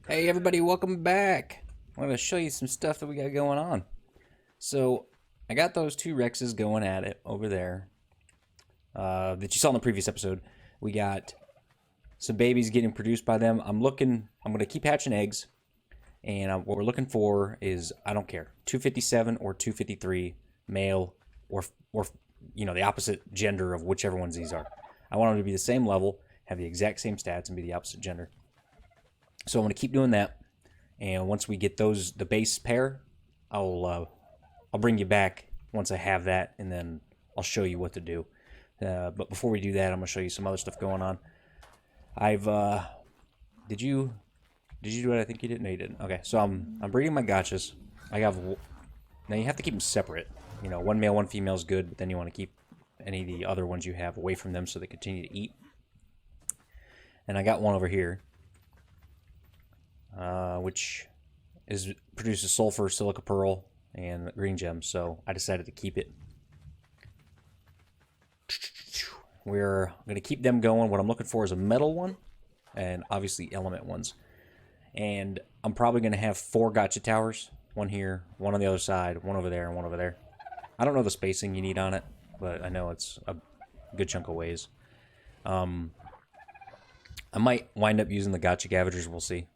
Hey everybody, welcome back. I'm going to show you some stuff that we got going on. So, I got those two Rexes going at it over there that you saw in the previous episode. We got some babies getting produced by them. I'm going to keep hatching eggs. And what we're looking for is, I don't care, 257 or 253 male or the opposite gender of whichever ones these are. I want them to be the same level, have the exact same stats, and be the opposite gender. So I'm going to keep doing that, and once we get the base pair, I'll bring you back once I have that, and then I'll show you what to do. But before we do that, I'm going to show you some other stuff going on. Did you do what I think you did? No, you didn't. Okay, so I'm breeding my gotchas. Now you have to keep them separate. You know, one male, one female is good, but then you want to keep any of the other ones you have away from them so they continue to eat. And I got one over here. Which produces sulfur, silica pearl, and green gems, so I decided to keep it. We're going to keep them going. What I'm looking for is a metal one, and obviously element ones. And I'm probably going to have 4 gotcha towers. One here, one on the other side, one over there, and one over there. I don't know the spacing you need on it, but I know it's a good chunk of ways. I might wind up using the gotcha Gavagers, we'll see.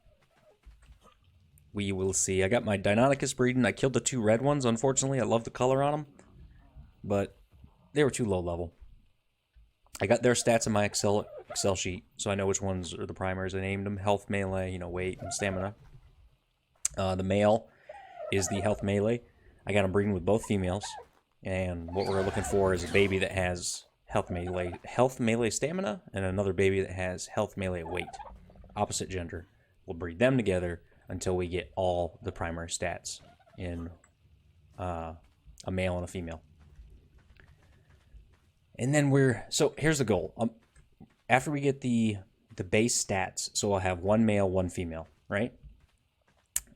We will see. I got my Deinonychus breeding. I killed the 2 red ones, unfortunately. I love the color on them, but they were too low level. I got their stats in my Excel sheet, so I know which ones are the primaries. I named them health, melee, weight, and stamina. The male is the health melee. I got them breeding with both females, and what we're looking for is a baby that has health melee stamina, and another baby that has health melee weight. Opposite gender. We'll breed them together until we get all the primary stats in a male and a female. And then so here's the goal. After we get the base stats, so I'll have one male, one female, right?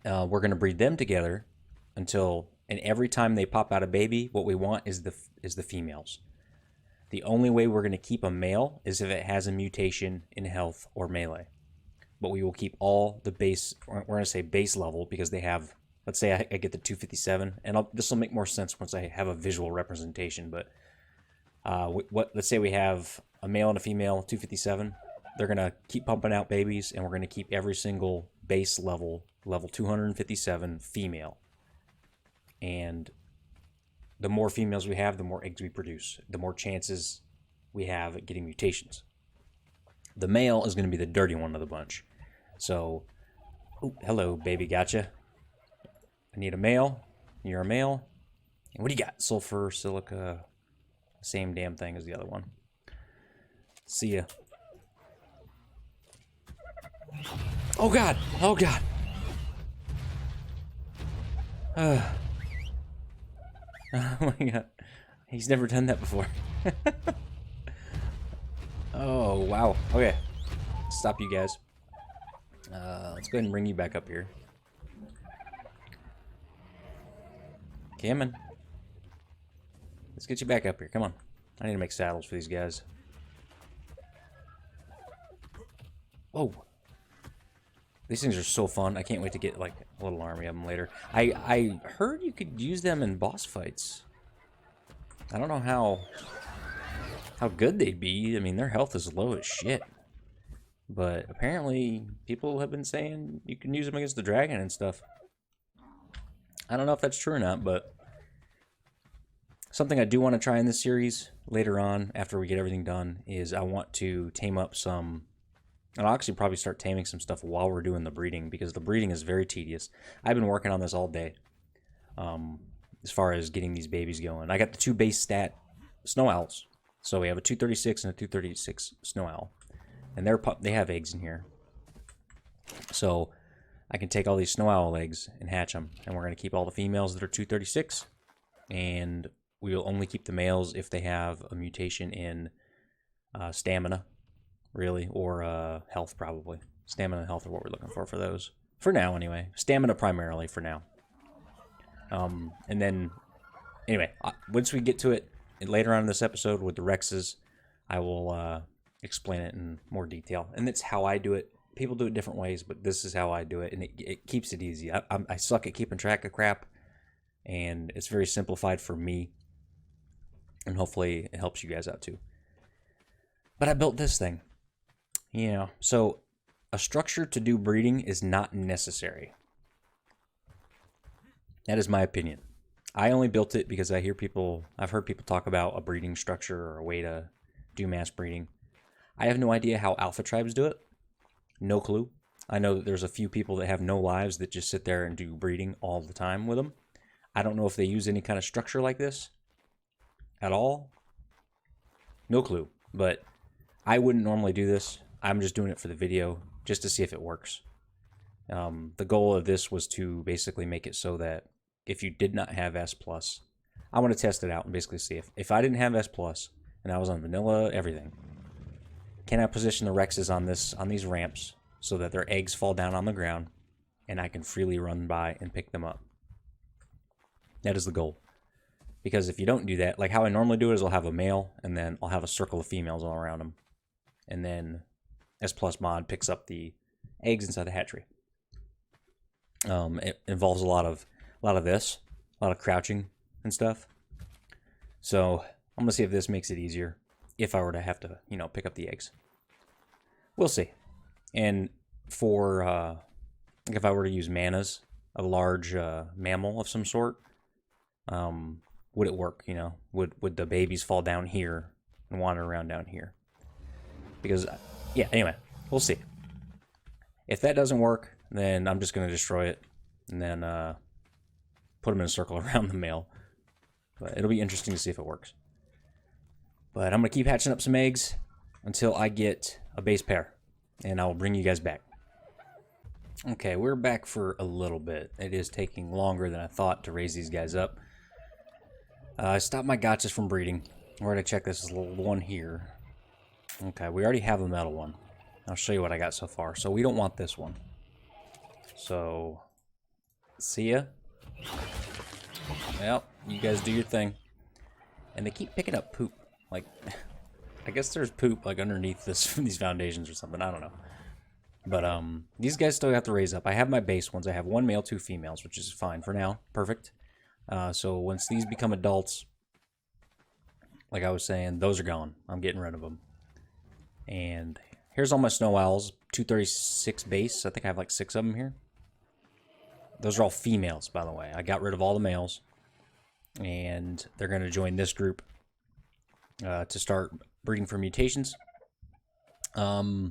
We're going to breed them together and every time they pop out a baby, what we want is the females. The only way we're going to keep a male is if it has a mutation in health or melee. But we will keep all the base, we're going to say base level, because they have, let's say I get the 257, and this will make more sense once I have a visual representation, but let's say we have a male and a female, 257, they're going to keep pumping out babies, and we're going to keep every single base level 257 female. And the more females we have, the more eggs we produce, the more chances we have at getting mutations. The male is going to be the dirty one of the bunch. So, hello, baby, gotcha. I need a male. You're a male. And what do you got? Sulfur, silica, same damn thing as the other one. See ya. Oh god! Oh god! Oh my god. He's never done that before. Oh, wow. Okay. Stop you guys. Let's go ahead and bring you back up here. Come on. Let's get you back up here. Come on. I need to make saddles for these guys. Oh. These things are so fun. I can't wait to get, like, a little army of them later. I heard you could use them in boss fights. I don't know how good they'd be. I mean, their health is low as shit. But apparently, people have been saying you can use them against the dragon and stuff. I don't know if that's true or not, but something I do want to try in this series later on, after we get everything done, is I want to tame up some... And I'll actually probably start taming some stuff while we're doing the breeding, because the breeding is very tedious. I've been working on this all day, as far as getting these babies going. I got the 2 base stat snow owls. So we have a 236 and a 236 snow owl. And they have eggs in here. So I can take all these snow owl eggs and hatch them. And we're going to keep all the females that are 236. And we will only keep the males if they have a mutation in stamina, really, or health, probably. Stamina and health are what we're looking for those. For now, anyway. Stamina primarily for now. And then, anyway, once we get to it later on in this episode with the Rexes, I will explain it in more detail. And that's how I do it. People do it different ways, but this is how I do it, and it keeps it easy. I suck at keeping track of crap, and it's very simplified for me, and hopefully it helps you guys out too. But I built this thing, you know, so a structure to do breeding is not necessary. That is my opinion. I only built it because I've heard people talk about a breeding structure or a way to do mass breeding. I have no idea how alpha tribes do it. No clue. I know that there's a few people that have no lives that just sit there and do breeding all the time with them. I don't know if they use any kind of structure like this at all. No clue. But I wouldn't normally do this. I'm just doing it for the video just to see if it works. The goal of this was to basically make it so that if you did not have S+, I want to test it out and basically see if I didn't have S+, and I was on vanilla everything, can I position the Rexes on these ramps so that their eggs fall down on the ground and I can freely run by and pick them up? That is the goal. Because if you don't do that, like how I normally do it is I'll have a male and then I'll have a circle of females all around them. And then S+ mod picks up the eggs inside the hatchery. It involves a lot of this, a lot of crouching and stuff. So I'm gonna see if this makes it easier if I were to have to, you know, pick up the eggs. We'll see. And for if I were to use manas, a large mammal of some sort, would it work? You know, would the babies fall down here and wander around down here? Because yeah, anyway, we'll see. If that doesn't work, then I'm just gonna destroy it and then put them in a circle around the male. But it'll be interesting to see if it works. But I'm going to keep hatching up some eggs until I get a base pair. And I'll bring you guys back. Okay, we're back for a little bit. It is taking longer than I thought to raise these guys up. I stopped my gotchas from breeding. We're going to check this little one here. Okay, we already have a metal one. I'll show you what I got so far. So we don't want this one. So, see ya. Well, you guys do your thing. And they keep picking up poop. Like, I guess there's poop like underneath these foundations or something. I don't know. But these guys still have to raise up. I have my base ones. I have 1 male, 2 females, which is fine for now. Perfect. So once these become adults, like I was saying, those are gone. I'm getting rid of them. And here's all my snow owls. 236 base. I think I have like 6 of them here. Those are all females, by the way. I got rid of all the males. And they're going to join this group to start breeding for mutations. I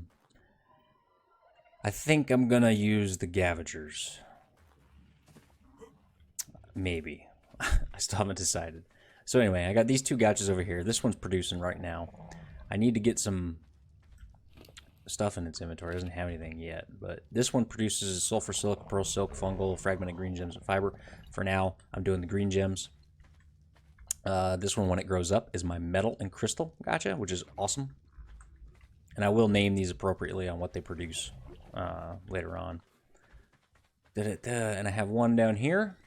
think I'm going to use the Gavagers. Maybe. I still haven't decided. So anyway, I got these 2 gotchas over here. This one's producing right now. I need to get some stuff in its inventory. It doesn't have anything yet, but this one produces sulfur silk, pearl silk, fungal, fragmented green gems, and fiber. For now, I'm doing the green gems. This one, when it grows up, is my metal and crystal gotcha, which is awesome. And I will name these appropriately on what they produce later on. And I have one down here.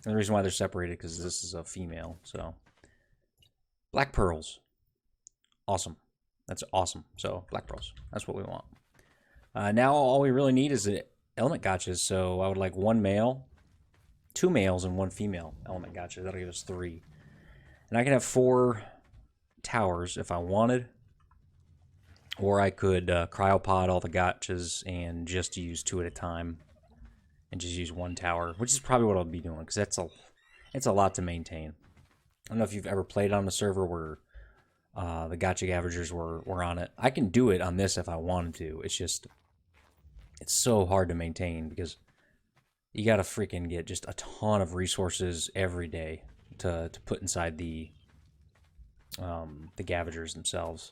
And the reason why they're separated because this is a female. So black pearls, awesome. That's awesome. So black pearls, that's what we want. Now all we really need is the element gotchas. So I would like 1 male, 2 males, and 1 female element gotcha. That'll give us 3. And I can have 4 towers if I wanted. Or I could cryopod all the gotchas and just use 2 at a time. And just use 1 tower, which is probably what I'll be doing, because it's a lot to maintain. I don't know if you've ever played on a server where the gotcha Gavagers were on it. I can do it on this if I wanted to. It's just, it's so hard to maintain because you gotta freaking get just a ton of resources every day to put inside the Gavagers themselves.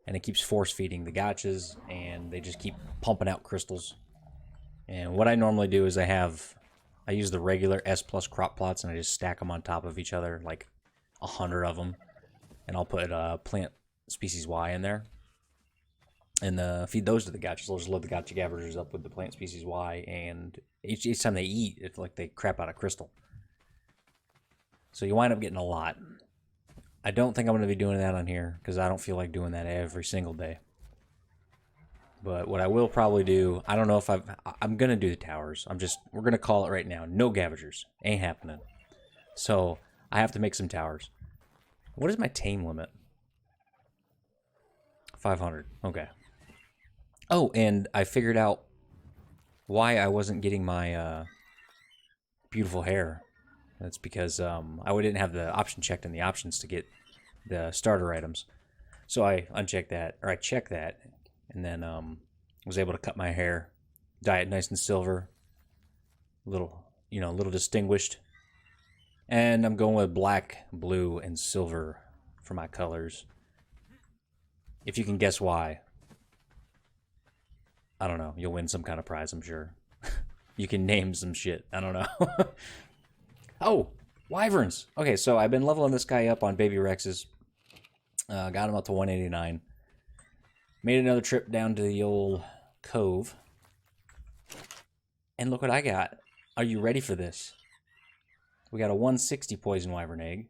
And it keeps force feeding the gotchas, and they just keep pumping out crystals. And what I normally do is I use the regular S+ crop plots, and I just stack them on top of each other, like 100 of them. And I'll put plant species Y in there. And feed those to the gotchas. I'll just load the gotcha Gavagers up with the plant species Y, and each time they eat, it's like they crap out a crystal. So you wind up getting a lot. I don't think I'm going to be doing that on here, because I don't feel like doing that every single day. But what I will probably do, I don't know if I'm going to do the towers. We're going to call it right now. No Gavagers. Ain't happening. So I have to make some towers. What is my tame limit? 500. Okay. Oh, and I figured out why I wasn't getting my beautiful hair. That's because I didn't have the option checked in the options to get the starter items. So I unchecked that, or I checked that, and then was able to cut my hair, dye it nice and silver, a little distinguished. And I'm going with black, blue, and silver for my colors. If you can guess why, I don't know. You'll win some kind of prize, I'm sure. You can name some shit. I don't know. Oh, Wyverns. Okay, so I've been leveling this guy up on Baby Rexes. Got him up to 189. Made another trip down to the old cove. And look what I got. Are you ready for this? We got a 160 Poison Wyvern egg,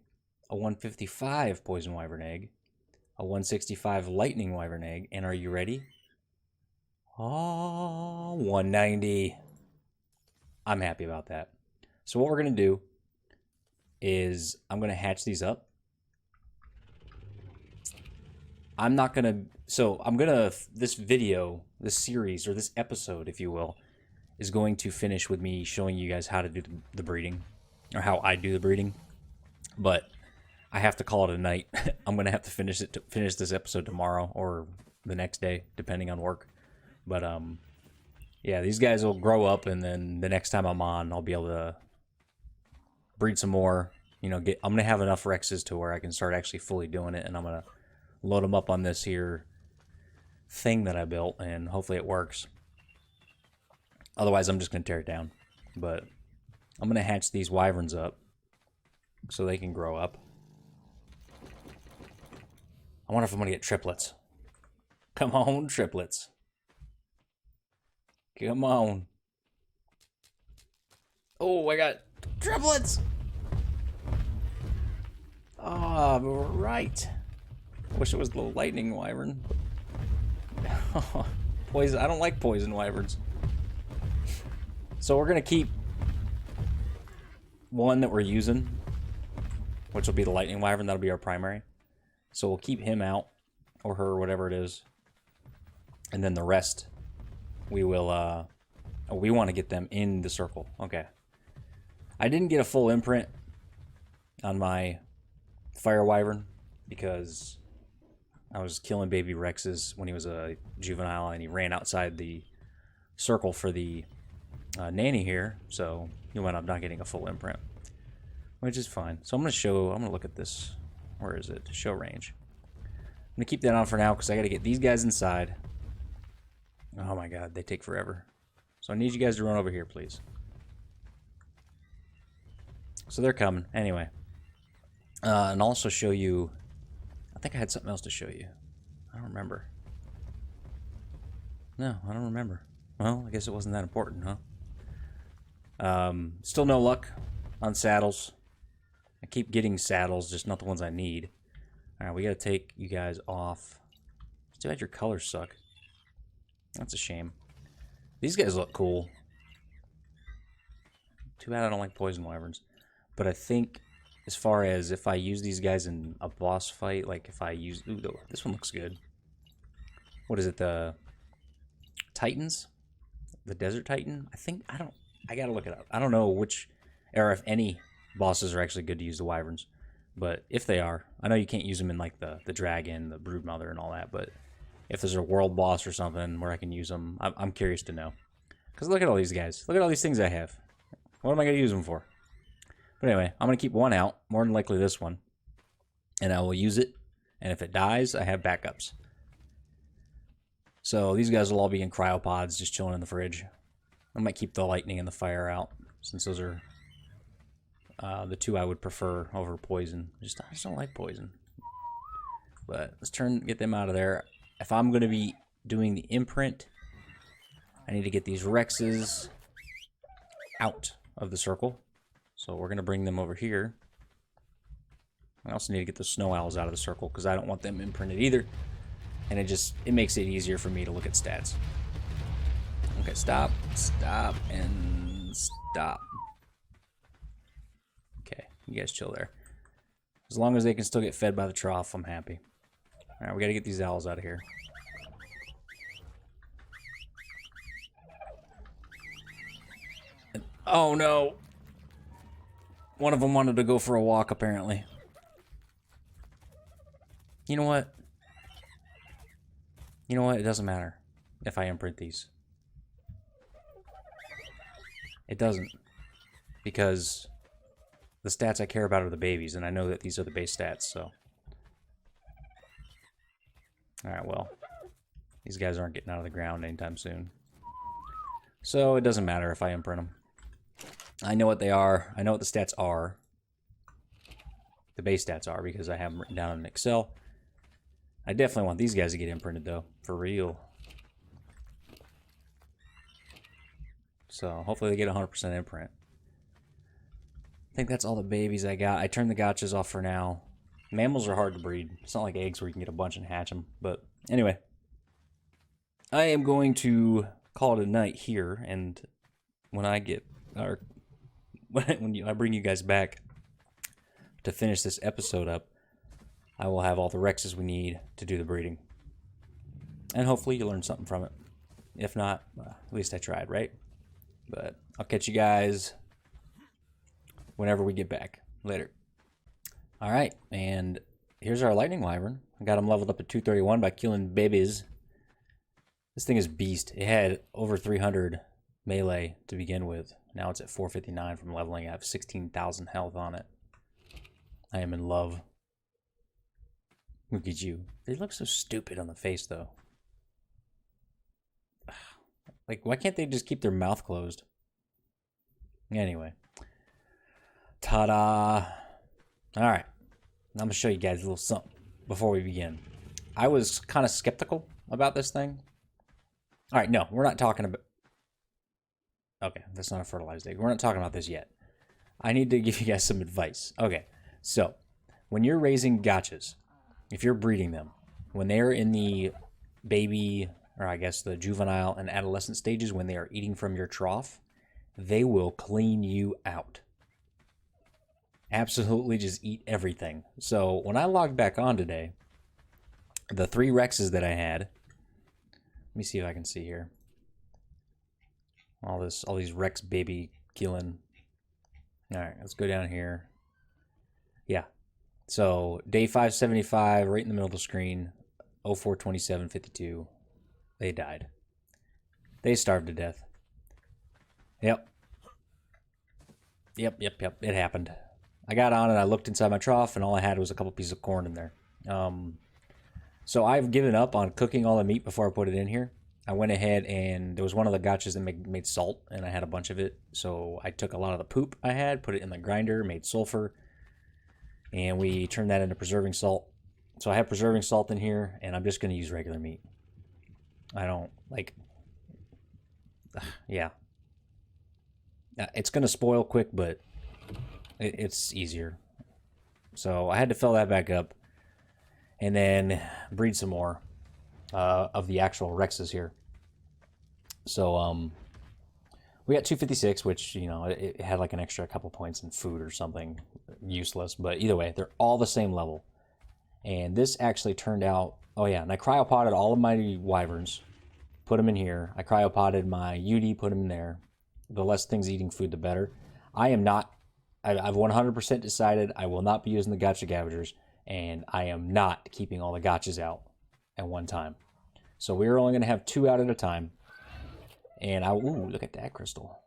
a 155 Poison Wyvern egg, a 165 Lightning Wyvern egg, and are you ready? Oh, 190. I'm happy about that. So what we're going to do is I'm going to hatch these up. This video, this series, or this episode, if you will, is going to finish with me showing you guys how to do the breeding, or how I do the breeding. But I have to call it a night. I'm going to have to finish this episode tomorrow or the next day, depending on work. But yeah, these guys will grow up, and then the next time I'm on, I'll be able to breed some more. I'm going to have enough Rexes to where I can start actually fully doing it, and I'm going to load them up on this here thing that I built, and hopefully it works. Otherwise, I'm just going to tear it down. But I'm going to hatch these Wyverns up so they can grow up. I wonder if I'm going to get triplets. Come on, triplets. Come on. Oh, I got triplets! Ah, we're right. Wish it was the Lightning Wyvern. Poison. I don't like Poison Wyverns. So we're going to keep one that we're using, which will be the Lightning Wyvern. That'll be our primary. So we'll keep him out, or her, or whatever it is. And then the rest, we will, we want to get them in the circle. Okay. I didn't get a full imprint on my Fire Wyvern because I was killing baby Rexes when he was a juvenile, and he ran outside the circle for the nanny here, so he wound up not getting a full imprint, which is fine. So I'm going to look at this. Where is it? Show range. I'm going to keep that on for now because I got to get these guys inside. Oh my god, they take forever. So I need you guys to run over here, please. So they're coming. Anyway. And also show you... I think I had something else to show you. I don't remember. No, I don't remember. Well, I guess it wasn't that important, huh? Still no luck on saddles. I keep getting saddles, just not the ones I need. Alright, we gotta take you guys off. It's too bad your colors suck. That's a shame. These guys look cool. Too bad I don't like Poison Wyverns. But I think, as far as if I use these guys in a boss fight, like if I use... Ooh, this one looks good. What is it, the Titans? The Desert Titan? I gotta look it up. I don't know which, or if any bosses are actually good to use the Wyverns. But if they are, I know you can't use them in like the Dragon, the Broodmother, and all that, but if there's a world boss or something where I can use them, I'm curious to know. Because look at all these guys. Look at all these things I have. What am I going to use them for? But anyway, I'm going to keep one out, more than likely this one. And I will use it, and if it dies, I have backups. So these guys will all be in cryopods, just chilling in the fridge. I might keep the lightning and the fire out, since those are the two I would prefer over poison. I just don't like poison. But let's get them out of there. If I'm going to be doing the imprint, I need to get these Rexes out of the circle. So we're going to bring them over here. I also need to get the Snow Owls out of the circle because I don't want them imprinted either. And it makes it easier for me to look at stats. Okay, stop, and stop. Okay, you guys chill there. As long as they can still get fed by the trough, I'm happy. Alright, we gotta get these owls out of here. Oh no! One of them wanted to go for a walk, apparently. You know what? You know what? It doesn't matter if I imprint these. It doesn't. Because the stats I care about are the babies, and I know that these are the base stats, so. Alright, well. These guys aren't getting out of the ground anytime soon. So it doesn't matter if I imprint them. I know what they are. I know what the stats are. The base stats are, because I have them written down in Excel. I definitely want these guys to get imprinted, though. For real. So, hopefully they get 100% imprint. I think that's all the babies I got. I turned the gotchas off for now. Mammals are hard to breed. It's not like eggs where you can get a bunch and hatch them. But, anyway. I am going to call it a night here, and when I get... or when I bring you guys back to finish this episode up, I will have all the Rexes we need to do the breeding. And hopefully you learn something from it. If not, at least I tried, right? But I'll catch you guys whenever we get back. Later. Alright, and here's our Lightning Wyvern. I got him leveled up to 231 by killing babies. This thing is beast. It had over 300 melee to begin with. Now it's at 459 from leveling. I have 16,000 health on it. I am in love. Look at you. They look so stupid on the face, though. Like, why can't they just keep their mouth closed? Anyway. Ta-da! Alright. I'm going to show you guys a little something before we begin. I was kind of skeptical about this thing. Alright, no, we're not talking about... Okay, that's not a fertilized egg. We're not talking about this yet. I need to give you guys some advice. Okay, so, when you're raising gotchas, if you're breeding them, when they're in the baby, or I guess the juvenile and adolescent stages, when they are eating from your trough, they will clean you out. Absolutely just eat everything. So when I logged back on today, the 3 Rexes that I had, let me see if I can see here. All these Rex baby killing. All right, let's go down here. Yeah. So day 575, right in the middle of the screen, 042752. They died. They starved to death. Yep. Yep. It happened. I got on and I looked inside my trough, and all I had was a couple pieces of corn in there. So I've given up on cooking all the meat before I put it in here. I went ahead, and there was one of the gotchas that made salt, and I had a bunch of it. So I took a lot of the poop I had, put it in the grinder, made sulfur, and we turned that into preserving salt. So I have preserving salt in here, and I'm just going to use regular meat. I don't, like... Yeah. It's going to spoil quick, but it's easier. So I had to fill that back up, and then breed some more of the actual Rexes here. So we got 256, which, you know, it had like an extra couple points in food or something useless, but either way, they're all the same level. And this actually turned out, oh yeah, and I cryopotted all of my Wyverns, put them in here. I cryopotted my UD, put them in there. The less things eating food, the better. I am not, I've 100% decided I will not be using the gotcha gavagers, and I am not keeping all the gotchas out at one time. So we're only going to have 2 out at a time. And ooh, look at that crystal.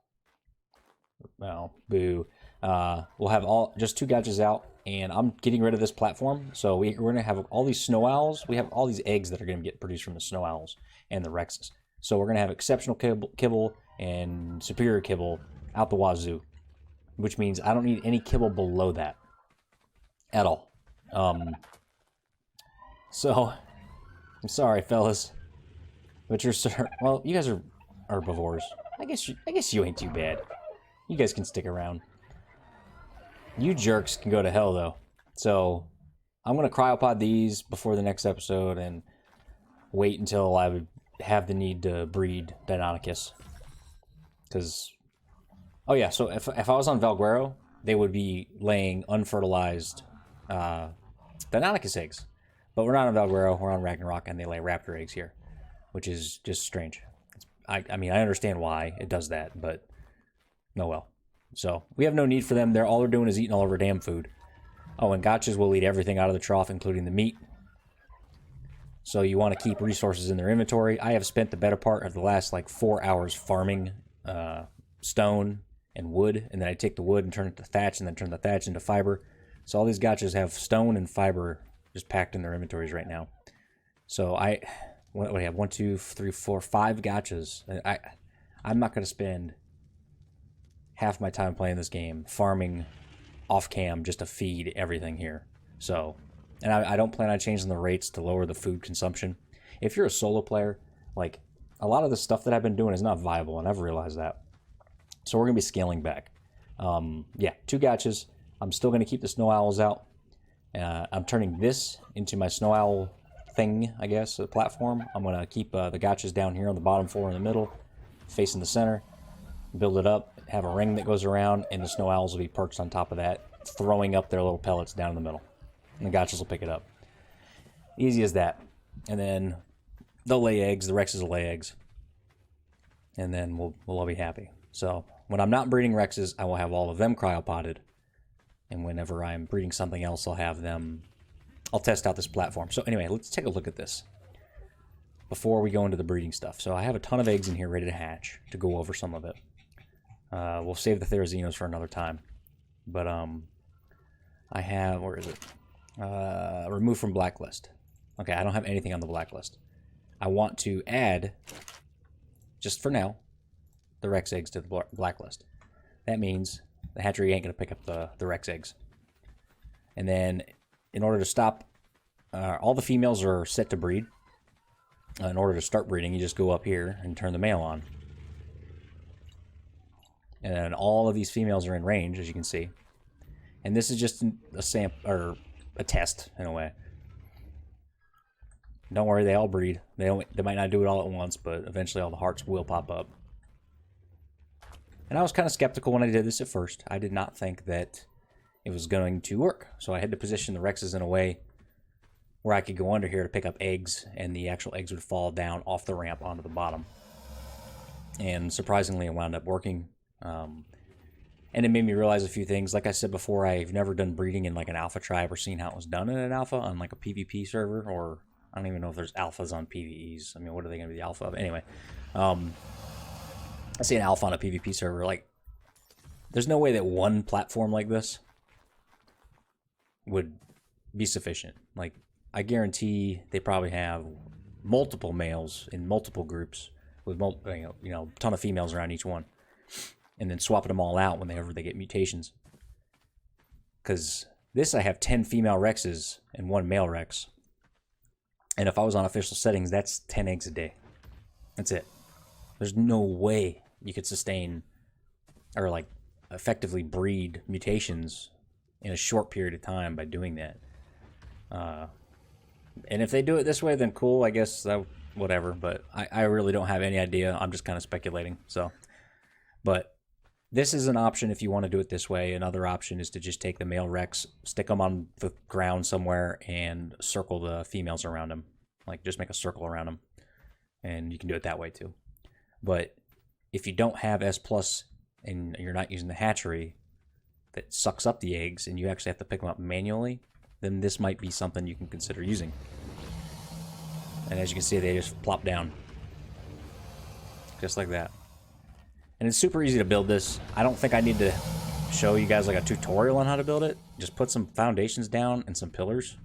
Well, boo. We'll have just 2 gotchas out, and I'm getting rid of this platform. So we're going to have all these snow owls. We have all these eggs that are going to get produced from the snow owls and the Rexes. So we're going to have exceptional kibble and superior kibble out the wazoo, which means I don't need any kibble below that at all. So I'm sorry, fellas, but you're well, you guys are herbivores. I guess you ain't too bad. You guys can stick around. You jerks can go to hell, though. So I'm gonna cryopod these before the next episode, and wait until I would have the need to breed Deinonychus. Because, oh yeah, so if I was on Valguero, they would be laying unfertilized Deinonychus eggs. But we're not on Valguero, we're on Ragnarok, and they lay raptor eggs here, which is just strange. I mean, I understand why it does that, but no well. So, we have no need for them. All they're doing is eating all of our damn food. Oh, and gotchas will eat everything out of the trough, including the meat. So you want to keep resources in their inventory. I have spent the better part of the last, like, 4 hours farming stone and wood, and then I take the wood and turn it to thatch, and then turn the thatch into fiber. So all these gotchas have stone and fiber just packed in their inventories right now. So what do we have? 1, 2, 3, 4, 5 gotchas. I'm not going to spend half my time playing this game farming off cam just to feed everything here. So, and I don't plan on changing the rates to lower the food consumption. If you're a solo player, like, a lot of the stuff that I've been doing is not viable, and I've realized that. So we're going to be scaling back. Yeah, 2 gotchas. I'm still going to keep the snow owls out. I'm turning this into my snow owl thing, I guess, the platform. I'm going to keep the gotchas down here on the bottom floor in the middle, facing the center, build it up, have a ring that goes around, and the snow owls will be perched on top of that, throwing up their little pellets down in the middle. And the gotchas will pick it up. Easy as that. And then they'll lay eggs, the Rexes will lay eggs. And then we'll all be happy. So when I'm not breeding Rexes, I will have all of them cryopotted. And whenever I'm breeding something else, I'll have them... I'll test out this platform. So anyway, let's take a look at this before we go into the breeding stuff. So I have a ton of eggs in here ready to hatch, to go over some of it. We'll save the Therazinos for another time. But I have... where is it? Remove from blacklist. Okay, I don't have anything on the blacklist. I want to add, just for now, the Rex eggs to the blacklist. That means the hatchery ain't going to pick up the Rex eggs. And then, in order to stop, all the females are set to breed. In order to start breeding, you just go up here and turn the male on. And then all of these females are in range, as you can see. And this is just a sample, or a test, in a way. Don't worry, they all breed. They might not do it all at once, but eventually all the hearts will pop up. And I was kind of skeptical when I did this at first. I did not think that it was going to work. So I had to position the Rexes in a way where I could go under here to pick up eggs, and the actual eggs would fall down off the ramp onto the bottom. And surprisingly, it wound up working. And it made me realize a few things. Like I said before, I've never done breeding in like an alpha tribe or seen how it was done in an alpha on like a PvP server, or I don't even know if there's alphas on PvEs. I mean, what are they going to be the alpha of? Anyway, I see an alpha on a PvP server. Like, there's no way that one platform like this would be sufficient. Like, I guarantee they probably have multiple males in multiple groups with a ton of females around each one, and then swapping them all out whenever they get mutations. Because this, I have 10 female Rexes and 1 male Rex. And if I was on official settings, that's 10 eggs a day. That's it. There's no way you could sustain or like effectively breed mutations in a short period of time by doing that. And if they do it this way, then cool, I guess, whatever. But I really don't have any idea. I'm just kind of speculating. So, but this is an option if you want to do it this way. Another option is to just take the male Rex, stick them on the ground somewhere, and circle the females around them. Like, just make a circle around them. And you can do it that way, too. But if you don't have S+, and you're not using the hatchery that sucks up the eggs, and you actually have to pick them up manually, then this might be something you can consider using. And as you can see, they just plop down. Just like that. And it's super easy to build this. I don't think I need to show you guys like a tutorial on how to build it. Just put some foundations down and some pillars.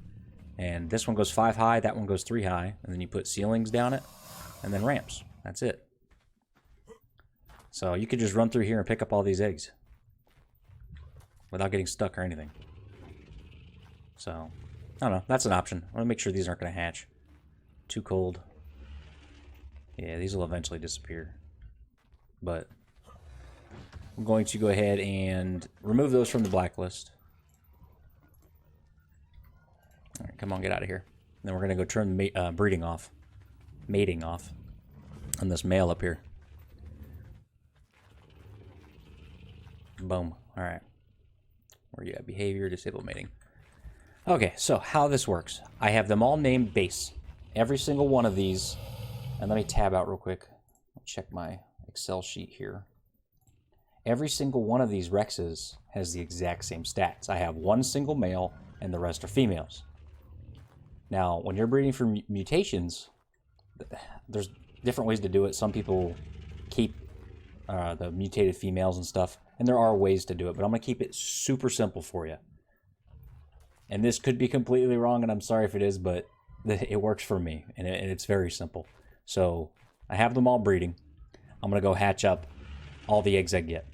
And this one goes 5 high, that one goes 3 high. And then you put ceilings down it, and then ramps. That's it. So you could just run through here and pick up all these eggs without getting stuck or anything. So, I don't know. That's an option. I want to make sure these aren't going to hatch. Too cold. Yeah, these will eventually disappear. But I'm going to go ahead and remove those from the blacklist. Alright, come on, get out of here. Then we're going to go turn breeding off. mating off on this male up here. Boom. All right. Where you at? Behavior, disable mating. Okay, so how this works. I have them all named base. Every single one of these. And let me tab out real quick. I'll check my Excel sheet here. Every single one of these Rexes has the exact same stats. I have one single male and the rest are females. Now, when you're breeding for mutations, there's different ways to do it. Some people keep the mutated females and stuff, and there are ways to do it, but I'm going to keep it super simple for you. And this could be completely wrong, and I'm sorry if it is, but it works for me, and it's very simple. So I have them all breeding. I'm going to go hatch up all the eggs I get.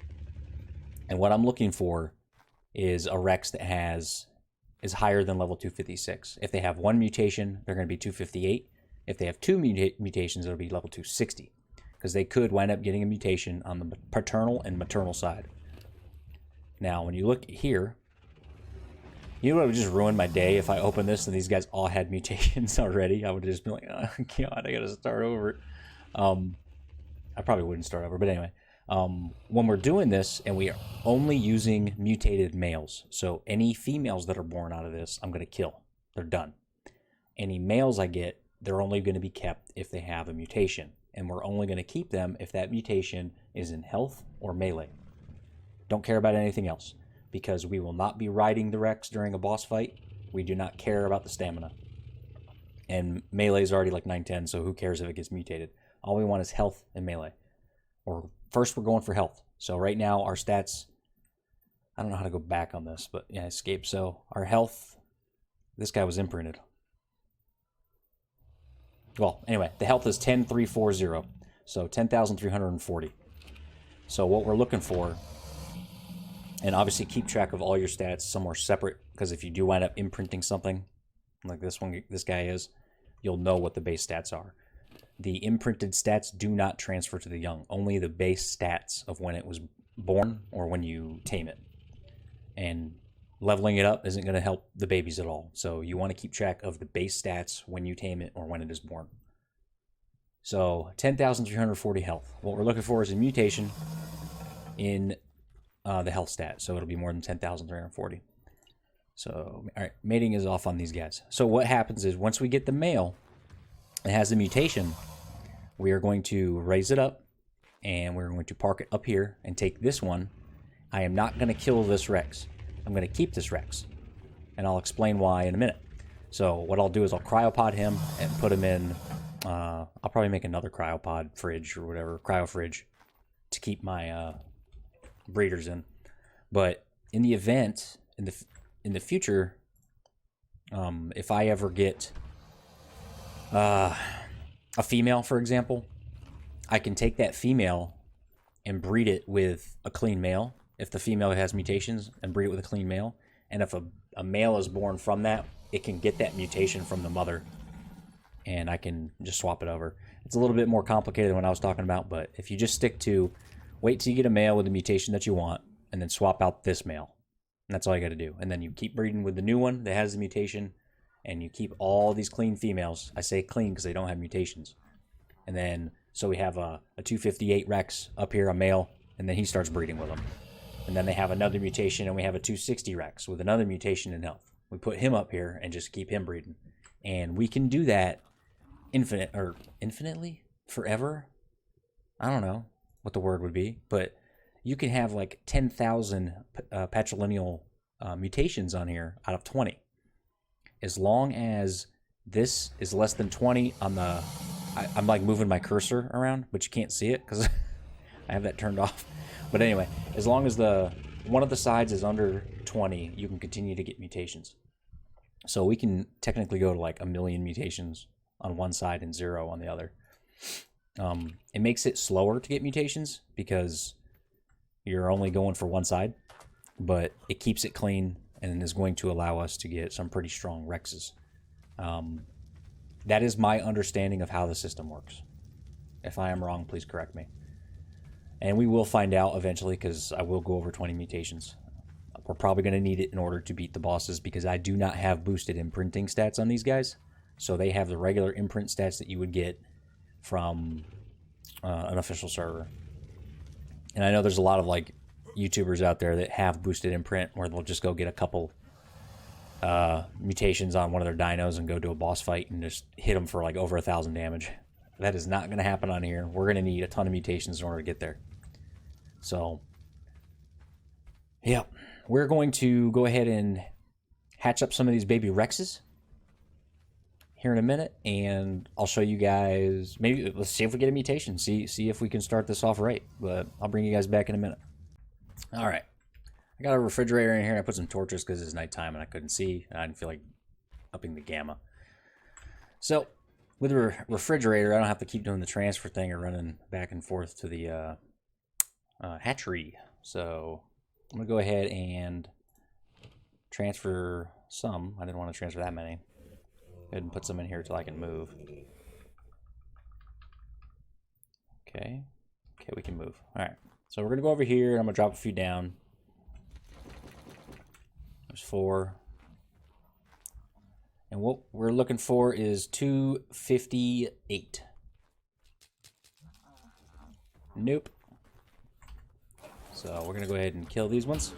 And what I'm looking for is a Rex that is higher than level 256. If they have one mutation, they're going to be 258. If they have two mutations, it'll be level 260. Because they could wind up getting a mutation on the paternal and maternal side. Now, when you look here, you know what would just ruin my day if I opened this and these guys all had mutations already? I would just be like, oh, God, I got to start over. I probably wouldn't start over, but anyway. When we're doing this, and we are only using mutated males, so any females that are born out of this, I'm going to kill. They're done. Any males I get, they're only going to be kept if they have a mutation. And we're only going to keep them if that mutation is in health or melee. Don't care about anything else, because we will not be riding the Rex during a boss fight. We do not care about the stamina. And melee is already like 910, so who cares if it gets mutated? All we want is health and melee. Or first we're going for health. So right now our stats, I don't know how to go back on this, but yeah, escape. So our health, this guy was imprinted. Well, anyway, the health is 10,340, so 10,340. So what we're looking for, and obviously keep track of all your stats somewhere separate, because if you do wind up imprinting something, like this guy is, you'll know what the base stats are. The imprinted stats do not transfer to the young, only the base stats of when it was born or when you tame it. And leveling it up isn't going to help the babies at all. So you want to keep track of the base stats when you tame it or when it is born. So 10,340 health. What we're looking for is a mutation in the health stat. So it'll be more than 10,340. So, all right, mating is off on these guys. So what happens is once we get the male, it has a mutation, we are going to raise it up and we're going to park it up here and take this one. I am not going to kill this Rex. I'm going to keep this Rex, and I'll explain why in a minute. So what I'll do is I'll cryopod him and put him in, I'll probably make another cryopod fridge or whatever, cryo fridge, to keep my breeders in. But in the event, in the future, if I ever get a female, for example, I can take that female and breed it with a clean male. If the female has mutations, and breed it with a clean male. And if a male is born from that, it can get that mutation from the mother. And I can just swap it over. It's a little bit more complicated than what I was talking about, but if you just stick to wait till you get a male with the mutation that you want, and then swap out this male. And that's all you got to do. And then you keep breeding with the new one that has the mutation, and you keep all these clean females. I say clean because they don't have mutations. And then, so we have a 258 Rex up here, a male, and then he starts breeding with them. And then they have another mutation, and we have a 260 Rex with another mutation in health. We put him up here and just keep him breeding. And we can do that infinitely? Forever? I don't know what the word would be, but you can have like 10,000 patrilineal mutations on here out of 20. As long as this is less than 20 on the... I'm like moving my cursor around, but you can't see it because I have that turned off. But anyway, as long as one of the sides is under 20, you can continue to get mutations. So we can technically go to like 1,000,000 mutations on one side and 0 on the other. It makes it slower to get mutations because you're only going for one side, but it keeps it clean and is going to allow us to get some pretty strong Rexes. That is my understanding of how the system works. If I am wrong, please correct me. And we will find out eventually because I will go over 20 mutations. We're probably going to need it in order to beat the bosses because I do not have boosted imprinting stats on these guys. So they have the regular imprint stats that you would get from an official server. And I know there's a lot of like YouTubers out there that have boosted imprint where they'll just go get a couple mutations on one of their dinos and go do a boss fight and just hit them for like over 1,000 damage. That is not going to happen on here. We're going to need a ton of mutations in order to get there. So, yeah, we're going to go ahead and hatch up some of these baby Rexes here in a minute, and I'll show you guys. Maybe let's see if we get a mutation. See if we can start this off right. But I'll bring you guys back in a minute. All right, I got a refrigerator in here. I put some torches because it's nighttime and I couldn't see. And I didn't feel like upping the gamma. So with a refrigerator, I don't have to keep doing the transfer thing or running back and forth to the hatchery. So I'm gonna go ahead and transfer some. I didn't want to transfer that many. Go ahead and put some in here till I can move. Okay, we can move. All right, so we're gonna go over here. I'm gonna drop a few down. There's 4. And what we're looking for is 258. Nope. So we're gonna go ahead and kill these ones.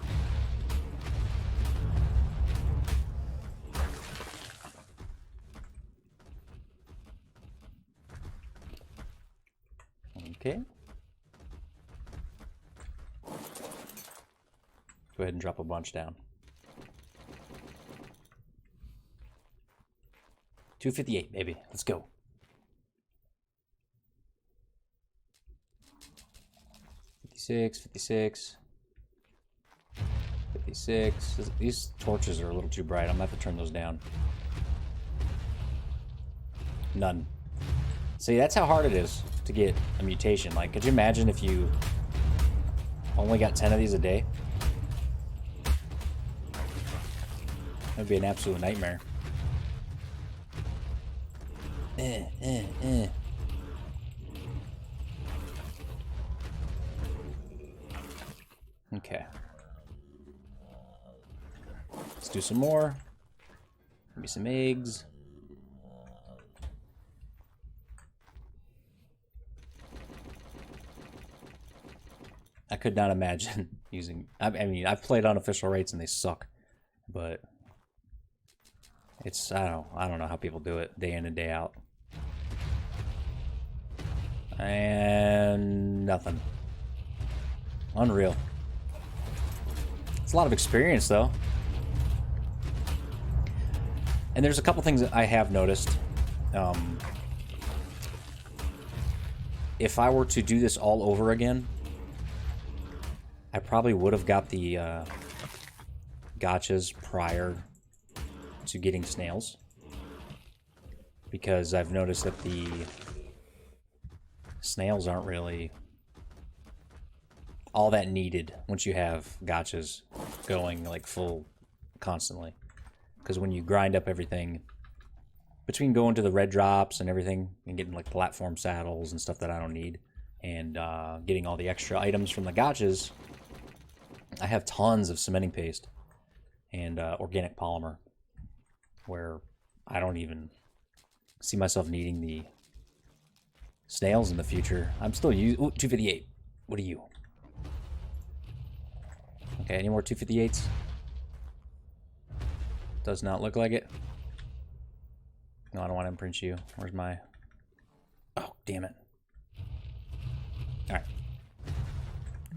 Okay. Go ahead and drop a bunch down. 258, baby. Let's go. 56, 56. 56. These torches are a little too bright. I'm gonna have to turn those down. None. See, that's how hard it is to get a mutation. Like, could you imagine if you only got 10 of these a day? That'd be an absolute nightmare. Okay. Let's do some more. Maybe some eggs. I could not imagine using... I mean, I've played unofficial rates and they suck. But... it's... I don't know how people do it day in and day out. And... nothing. Unreal. It's a lot of experience, though. And there's a couple things that I have noticed. If I were to do this all over again, I probably would have got the gotchas prior to getting snails. Because I've noticed that the snails aren't really all that needed once you have gotchas going like full constantly. Because when you grind up everything, between going to the red drops and everything, and getting like platform saddles and stuff that I don't need, and getting all the extra items from the gotchas, I have tons of cementing paste and organic polymer, where I don't even see myself needing the snails in the future. I'm still using... ooh, 258. What are you? Okay, any more 258s? Does not look like it. No, I don't want to imprint you. Where's my... oh, damn it. Alright.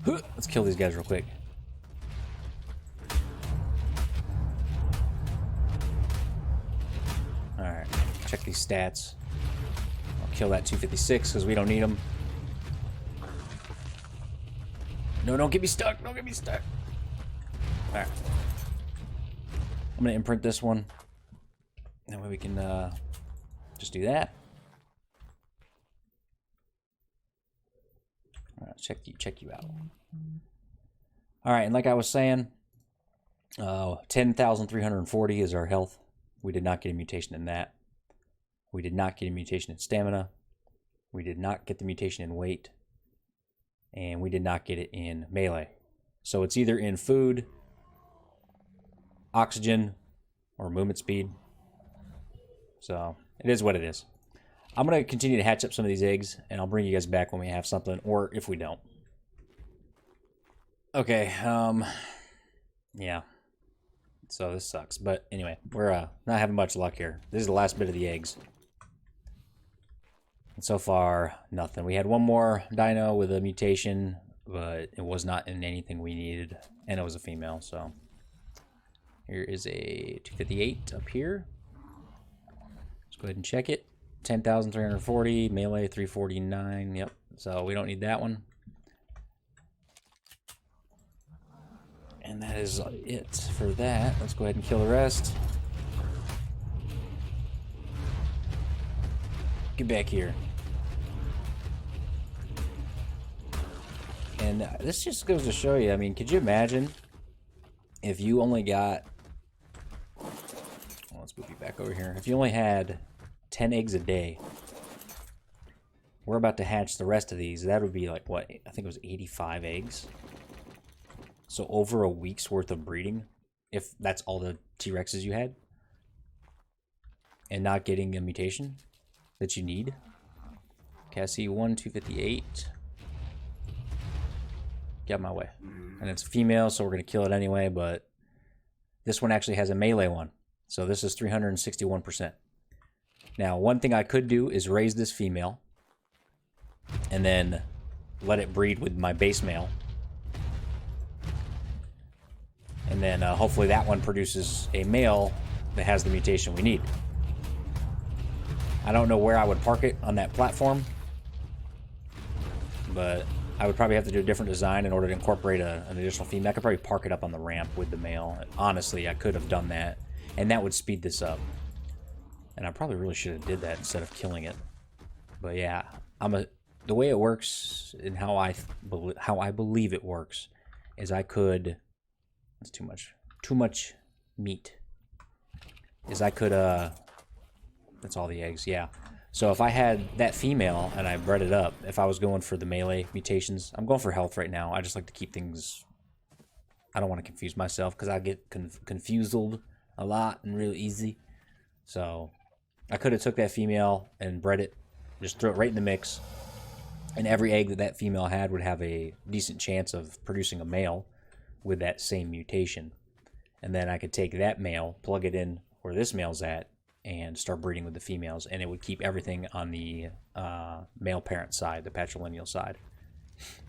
Let's kill these guys real quick. Alright, check these stats. I'll kill that 256 because we don't need them. No, don't get me stuck. Don't get me stuck. Alright. I'm going to imprint this one. That way we can just do that. Alright, check you out. Alright, and like I was saying, 10,340 is our health. We did not get a mutation in that. We did not get a mutation in stamina. We did not get the mutation in weight. And we did not get it in melee. So it's either in food, oxygen, or movement speed. So it is what it is. I'm going to continue to hatch up some of these eggs, and I'll bring you guys back when we have something, or if we don't. Okay, yeah. So this sucks, but anyway, we're not having much luck here. This is the last bit of the eggs. And so far, nothing. We had one more dino with a mutation, but it was not in anything we needed, and it was a female, so. Here is a 258 up here. Let's go ahead and check it. 10,340, melee 349, yep. So we don't need that one. And that is it for that. Let's go ahead and kill the rest. Get back here. And this just goes to show you, I mean, could you imagine if you only got... Well, let's move you back over here. If you only had 10 eggs a day, we're about to hatch the rest of these. That would be like, what? I think it was 85 eggs. So over a week's worth of breeding, if that's all the T-Rexes you had, and not getting a mutation that you need. Okay, I see 258. Get out of my way. And it's female, so we're going to kill it anyway, but this one actually has a melee one. So this is 361%. Now, one thing I could do is raise this female and then let it breed with my base male. And then hopefully that one produces a male that has the mutation we need. I don't know where I would park it on that platform, but I would probably have to do a different design in order to incorporate an additional female. I could probably park it up on the ramp with the male. Honestly, I could have done that, and that would speed this up. And I probably really should have did that instead of killing it. But yeah, the way it works and how I believe it works is I could... That's too much meat. Is I could that's all the eggs, yeah. So if I had that female and I bred it up, if I was going for the melee mutations, I'm going for health right now. I just like to keep things, I don't want to confuse myself because I get confused a lot and real easy. So I could have took that female and bred it, just throw it right in the mix, and every egg that that female had would have a decent chance of producing a male with that same mutation. And then I could take that male, plug it in where this male's at, and start breeding with the females, and it would keep everything on the male parent side, the patrilineal side.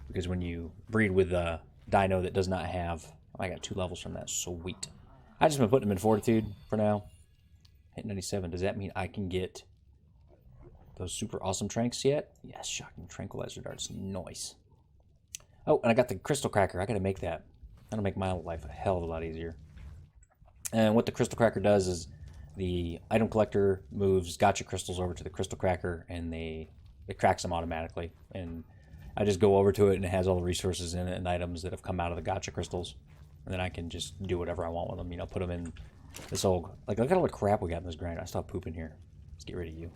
Because when you breed with a dino that does not have... I got 2 levels from that, sweet. I just been putting them in fortitude for now. Hit 97, does that mean I can get those super awesome tranks yet? Yes, shocking tranquilizer darts, nice. Oh, and I got the crystal cracker, I gotta make that. That'll make my life a hell of a lot easier. And what the crystal cracker does is the item collector moves gotcha crystals over to the crystal cracker, and it cracks them automatically. And I just go over to it, and it has all the resources in it and items that have come out of the gotcha crystals. And then I can just do whatever I want with them. You know, put them in this old... Like, look at all the crap we got in this grind. I stopped pooping here. Let's get rid of you.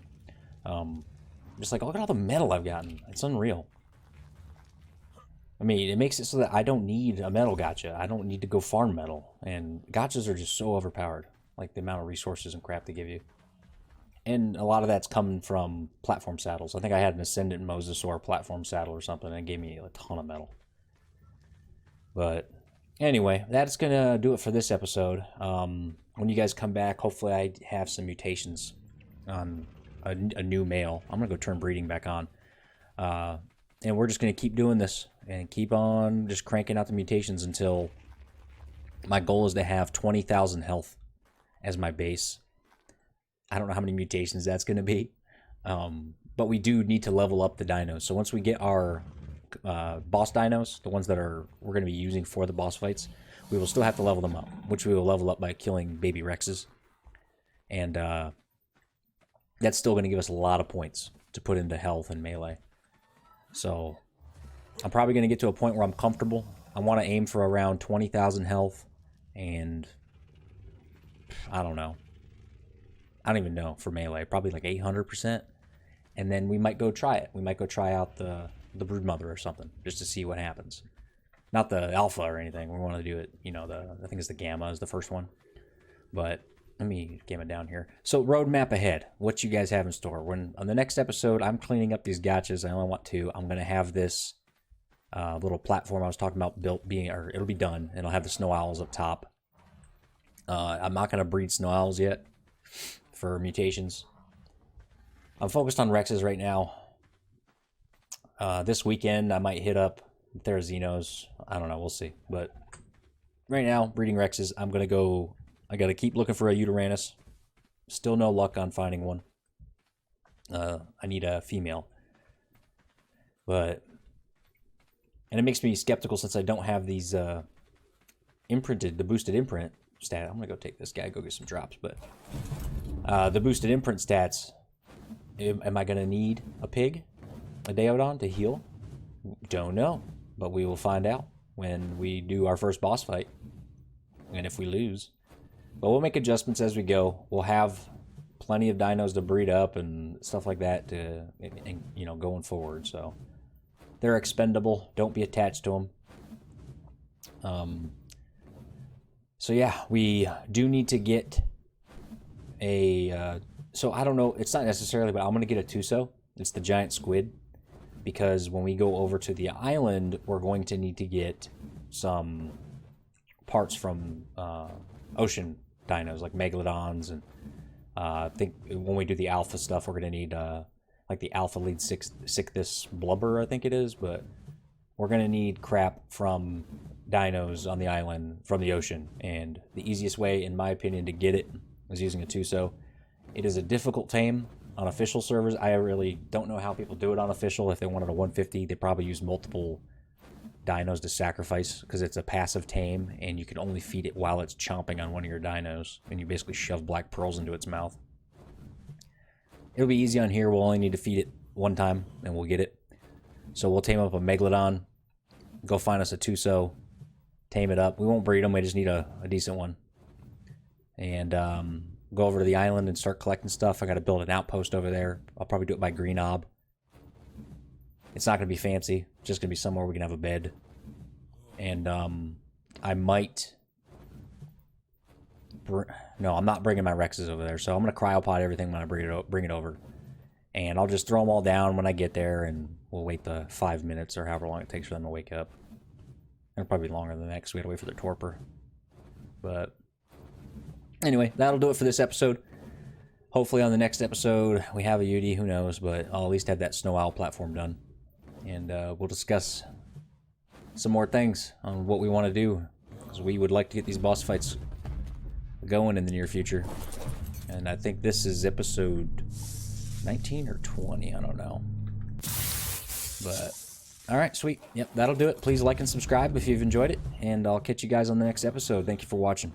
Just like, look at all the metal I've gotten. It's unreal. I mean, it makes it so that I don't need a metal gotcha. I don't need to go farm metal. And gotchas are just so overpowered. Like, the amount of resources and crap they give you. And a lot of that's coming from platform saddles. I think I had an Ascendant Mosasaur platform saddle or something, and it gave me a ton of metal. But anyway, that's going to do it for this episode. When you guys come back, hopefully I have some mutations on a new male. I'm going to go turn breeding back on. And we're just going to keep doing this and keep on just cranking out the mutations until my goal is to have 20,000 health as my base. I don't know how many mutations that's going to be, but we do need to level up the dinos. So once we get our boss dinos, the ones that we're going to be using for the boss fights, we will still have to level them up, which we will level up by killing baby Rexes. And that's still going to give us a lot of points to put into health and melee. So I'm probably going to get to a point where I'm comfortable. I want to aim for around 20,000 health, and I don't know. I don't even know for melee. Probably like 800%. And then we might go try it. We might go try out the Broodmother or something, just to see what happens. Not the Alpha or anything. We want to do it, you know, I think it's the Gamma is the first one. But let me game it down here. So roadmap ahead. What you guys have in store? When on the next episode, I'm cleaning up these gotchas. I only want two. I'm gonna have this little platform I was talking about built being, or it'll be done, and I'll have the snow owls up top. I'm not gonna breed snow owls yet for mutations. I'm focused on Rexes right now. This weekend I might hit up Therazinos. I don't know. We'll see. But right now, breeding Rexes. I'm gonna go. I gotta keep looking for a Uteranus. Still no luck on finding one. I need a female. But, and it makes me skeptical since I don't have these imprinted, the boosted imprint stat. I'm gonna go take this guy, go get some drops. But the boosted imprint stats. Am I gonna need a pig, a Deodon to heal? Don't know, but we will find out when we do our first boss fight, and if we lose. But we'll make adjustments as we go. We'll have plenty of dinos to breed up and stuff like that to, you know, going forward. So they're expendable. Don't be attached to them. So yeah, we do need to get a. So I don't know. It's not necessarily, but I'm gonna get a Tuso. It's the giant squid, because when we go over to the island, we're going to need to get some parts from ocean dinos like megalodons, and I think when we do the alpha stuff, we're going to need like the alpha lead Sichthys blubber, I think it is, but we're going to need crap from dinos on the island from the ocean, and the easiest way, in my opinion, to get it is using a Tuso. It is a difficult tame on official servers. I really don't know how people do it on official. If they wanted a 150, they probably use multiple dinos to sacrifice, because it's a passive tame and you can only feed it while it's chomping on one of your dinos, and you basically shove black pearls into its mouth. It'll be easy on here. We'll only need to feed it one time and we'll get it. So we'll tame up a megalodon, go find us a Tuso, tame it up. We won't breed them, we just need a decent one, and go over to the island and start collecting stuff. I got to build an outpost over there. I'll probably do it by Green Ob. It's not going to be fancy. It's just going to be somewhere we can have a bed. And I might... No, I'm not bringing my Rexes over there. So I'm going to cryopod everything when I bring it over. And I'll just throw them all down when I get there, and we'll wait the 5 minutes or however long it takes for them to wake up. It'll probably be longer than that because we got to wait for their torpor. But... anyway, that'll do it for this episode. Hopefully on the next episode we have a UD, who knows, but I'll at least have that snow owl platform done. And we'll discuss some more things on what we want to do, because we would like to get these boss fights going in the near future. And I think this is episode 19 or 20, I don't know. But, alright, sweet. Yep, that'll do it. Please like and subscribe if you've enjoyed it, and I'll catch you guys on the next episode. Thank you for watching.